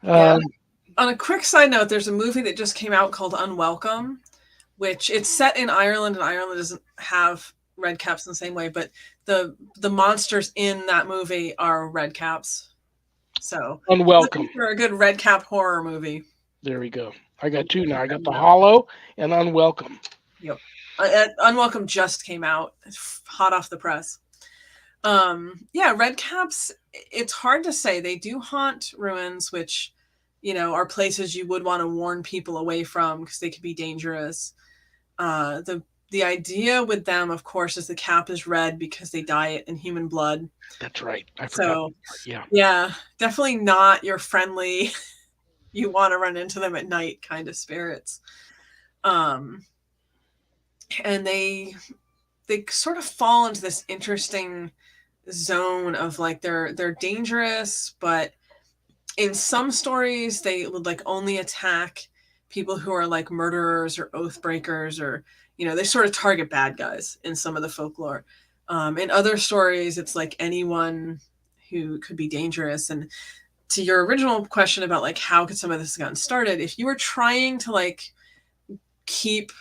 Yeah. um, On a quick side note, there's a movie that just came out called Unwelcome, which it's set in Ireland, and Ireland doesn't have red caps in the same way, but the monsters in that movie are red caps. So unwelcome. for a good red cap horror movie. There we go. I got two now. I got the hollow and unwelcome. Yep. Unwelcome just came out, hot off the press. Yeah, red caps. It's hard to say. They do haunt ruins, which are places you would want to warn people away from because they could be dangerous. The idea with them, of course, is the cap is red because they dye it in human blood. That's right. I forgot. So, Yeah. yeah, definitely not your friendly. You want to run into them at night kind of spirits. And they sort of fall into this interesting zone of like they're dangerous, but in some stories they would like only attack people who are like murderers or oath breakers, or they sort of target bad guys in some of the folklore. In other stories it's like anyone who could be dangerous. And to your original question about like how could some of this have gotten started, if you were trying to like keep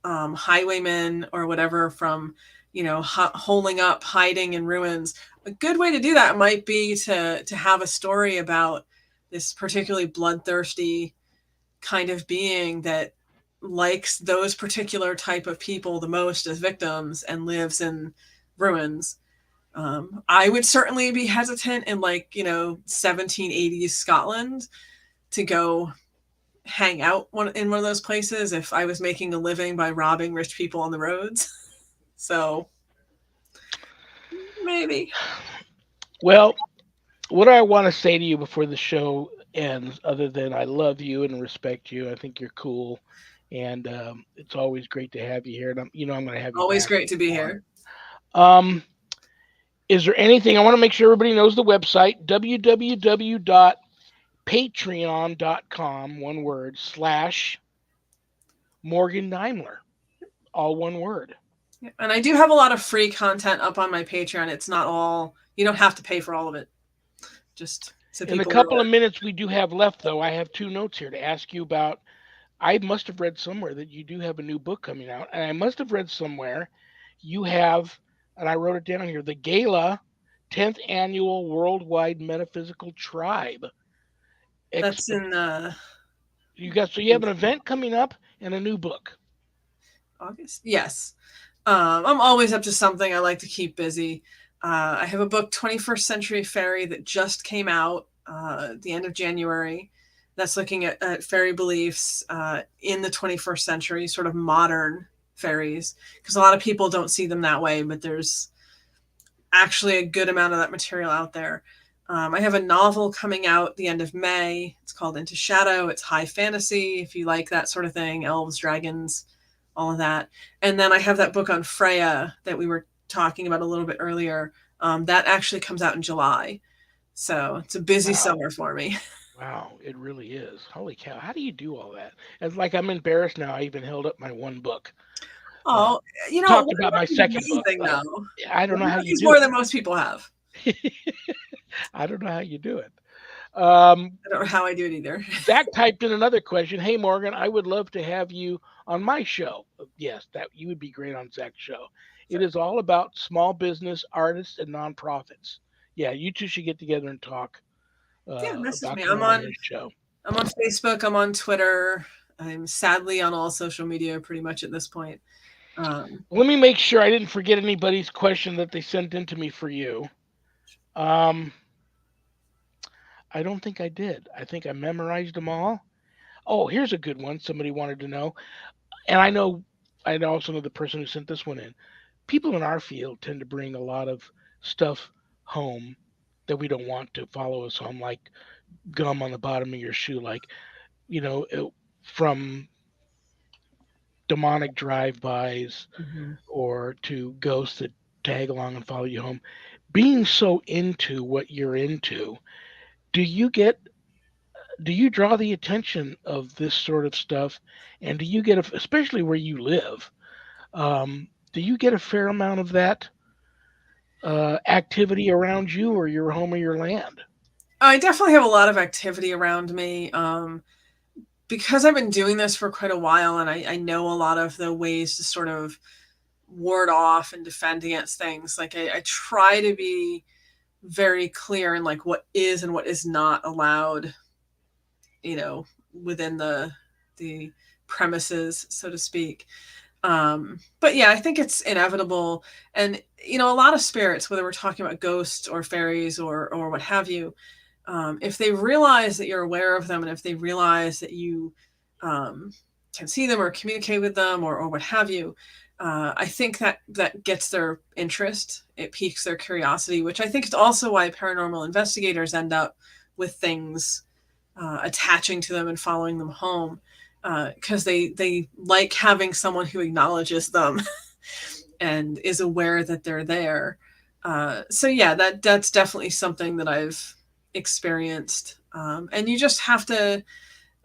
highwaymen or whatever from holing up, hiding in ruins, a good way to do that might be to have a story about this particularly bloodthirsty kind of being that likes those particular type of people the most as victims and lives in ruins. I would certainly be hesitant in 1780s Scotland to go hang out in one of those places if I was making a living by robbing rich people on the roads. So maybe. Well, what I want to say to you before the show ends, other than I love you and respect you, I think you're cool, and it's always great to have you here. And I'm going to have you Always back great to be more. here. Is there anything I want to make sure everybody knows the website www.patreon.com, one word, /Morgan Daimler, all one word. And I do have a lot of free content up on my Patreon. It's not all, you don't have to pay for all of it. Just so in the couple of minutes we do have left, though, I have two notes here to ask you about. I must have read somewhere that you do have a new book coming out, and I must have read somewhere you have, and I wrote it down here, the Gala 10th Annual Worldwide Metaphysical Tribe. That's in you have an event coming up and a new book. August? Yes. I'm always up to something. I like to keep busy. I have a book, 21st Century Fairy, that just came out at the end of January. That's looking at fairy beliefs in the 21st century, sort of modern fairies, because a lot of people don't see them that way, but there's actually a good amount of that material out there. I have a novel coming out the end of May. It's called Into Shadow. It's high fantasy, if you like that sort of thing, elves, dragons, all of that. And then I have that book on Freya that we were talking about a little bit earlier. That actually comes out in July. So it's a busy Wow. summer for me. Wow, it really is. Holy cow. How do you do all that? It's like I'm embarrassed now. I even held up my one book. Uh, Oh, you know, talked one about book my is second book. amazing, though. I don't One know how book you is do more than most people have. it. I don't know how you do it. Um, I don't know how I do it either. Zach typed in another question. Hey, Morgan, I would love to have you on my show. Yes, that you would be great on Zach's show. It is all about small business, artists, and nonprofits. Yeah, you two should get together and talk Yeah, message about me. coming on his show. I'm on Facebook. I'm on Twitter. I'm sadly on all social media pretty much at this point. Let me make sure I didn't forget anybody's question that they sent in to me for you. Um, I don't think I did. I think I memorized them all. Oh, here's a good one. Somebody wanted to know, and I also know the person who sent this one in. People in our field tend to bring a lot of stuff home that we don't want to follow us home, like gum on the bottom of your shoe, like you know, from demonic drive-bys mhm. or to ghosts that tag along and follow you home. Being so into what you're into, do you get do you draw the attention of this sort of stuff, and do you get especially where you live? Do you get a fair amount of that activity around you, or your home or your land? I definitely have a lot of activity around me. Because I've been doing this for quite a while, and I know a lot of the ways to sort of ward off and defend against things. Like I try to be very clear in like what is and what is not allowed, you know, within the premises, so to speak. But yeah, I think it's inevitable. And you know, a lot of spirits, whether we're talking about ghosts or fairies or what have you, if they realize that you're aware of them, and if they realize that you um, can see them or communicate with them or what have you, I think that gets their interest. It piques their curiosity, which I think is also why paranormal investigators end up with things attaching to them and following them home, because they like having someone who acknowledges them and is aware that they're there. So yeah, that's definitely something that I've experienced. And you just have to,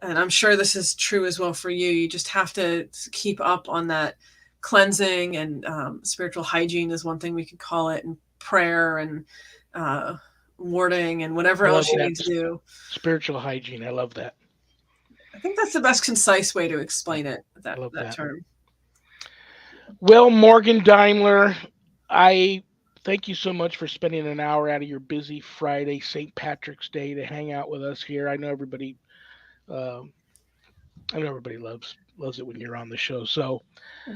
and I'm sure this is true as well for you, you just have to keep up on that cleansing, and spiritual hygiene is one thing we could call it, and prayer, and uh, warding, and whatever I love else you that need to do. spiritual hygiene. I love that. I think that's the best concise way to explain it, I love that that. term. Well, Morgan Daimler, I thank you so much for spending an hour out of your busy Friday, St. Patrick's Day, to hang out with us here. Uh, I know everybody loves it when you're on the show. So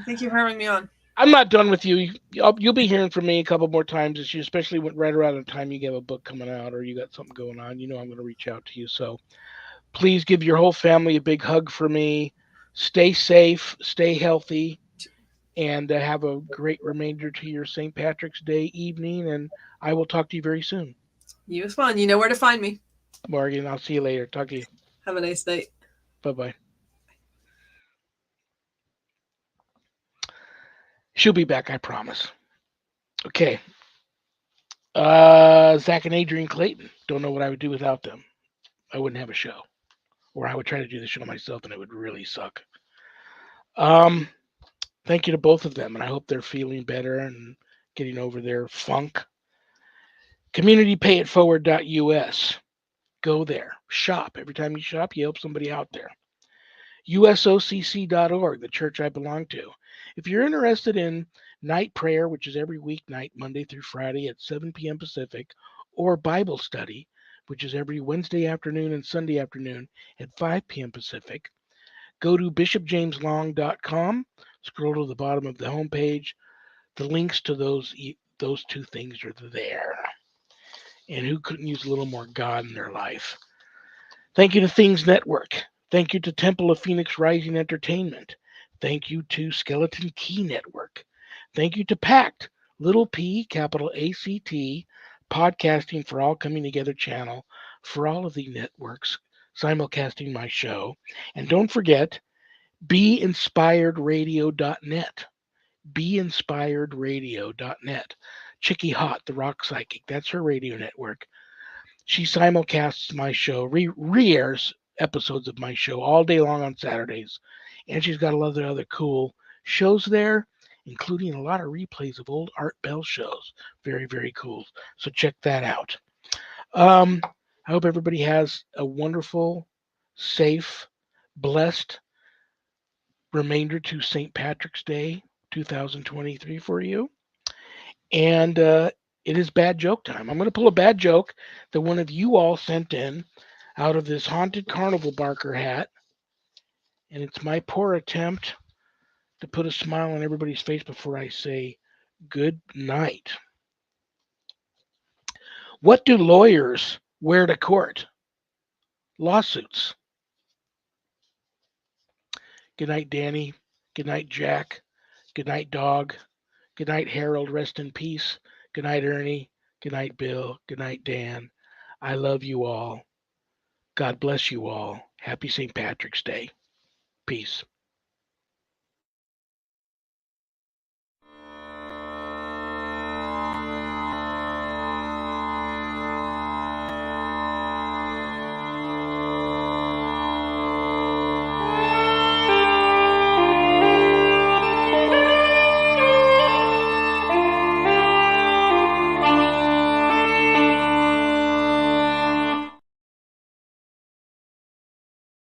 Thank you for having me on. I'm not done with you. You'll be hearing from me a couple more times this year, especially right around the time you have a book coming out or you got something going on. You know I'm going to reach out to you. So please give your whole family a big hug for me. Stay safe, stay healthy, and have a great remainder to your St. Patrick's Day evening. And I will talk to you very soon. You was fun. You know where to find me. Morgan, I'll see you later. Talk to you. Have a nice night. Bye bye. She'll be back, I promise. Okay. Zach and Adrian Clayton. Don't know what I would do without them. I wouldn't have a show. Or I would try to do the show myself and it would really suck. Um, Thank you to both of them, and I hope they're feeling better and getting over their funk. CommunityPayItForward.us. Go there. Shop. Every time you shop, you help somebody out there. USOCC.org, the church I belong to. If you're interested in night prayer, which is every weeknight, Monday through Friday at 7 p.m. Pacific, or Bible study, which is every Wednesday afternoon and Sunday afternoon at 5 p.m. Pacific, go to bishopjameslong.com, scroll to the bottom of the homepage. The links to those two things are there. And who couldn't use a little more God in their life? Thank you to Things Network. Thank you to Temple of Phoenix Rising Entertainment. Thank you to Skeleton Key Network. Thank you to Pact, little p, capital ACT, Podcasting for All Coming Together channel for all of the networks simulcasting my show. And don't forget, BeInspiredRadio.net. BeInspiredRadio.net. Chicky Hot, the rock psychic, that's her radio network. She simulcasts my show, re-airs episodes of my show all day long on Saturdays. And she's got a lot of other cool shows there, including a lot of replays of old Art Bell shows. Very, very cool. So check that out. I hope everybody has a wonderful, safe, blessed remainder to St. Patrick's Day 2023 for you. And it is bad joke time. I'm going to pull a bad joke that one of you all sent in out of this haunted carnival barker hat. And it's my poor attempt to put a smile on everybody's face before I say good night. What do lawyers wear to court? Lawsuits. Good night, Danny. Good night, Jack. Good night, Dog. Good night, Harold. Rest in peace. Good night, Ernie. Good night, Bill. Good night, Dan. I love you all. God bless you all. Happy St. Patrick's Day. Peace.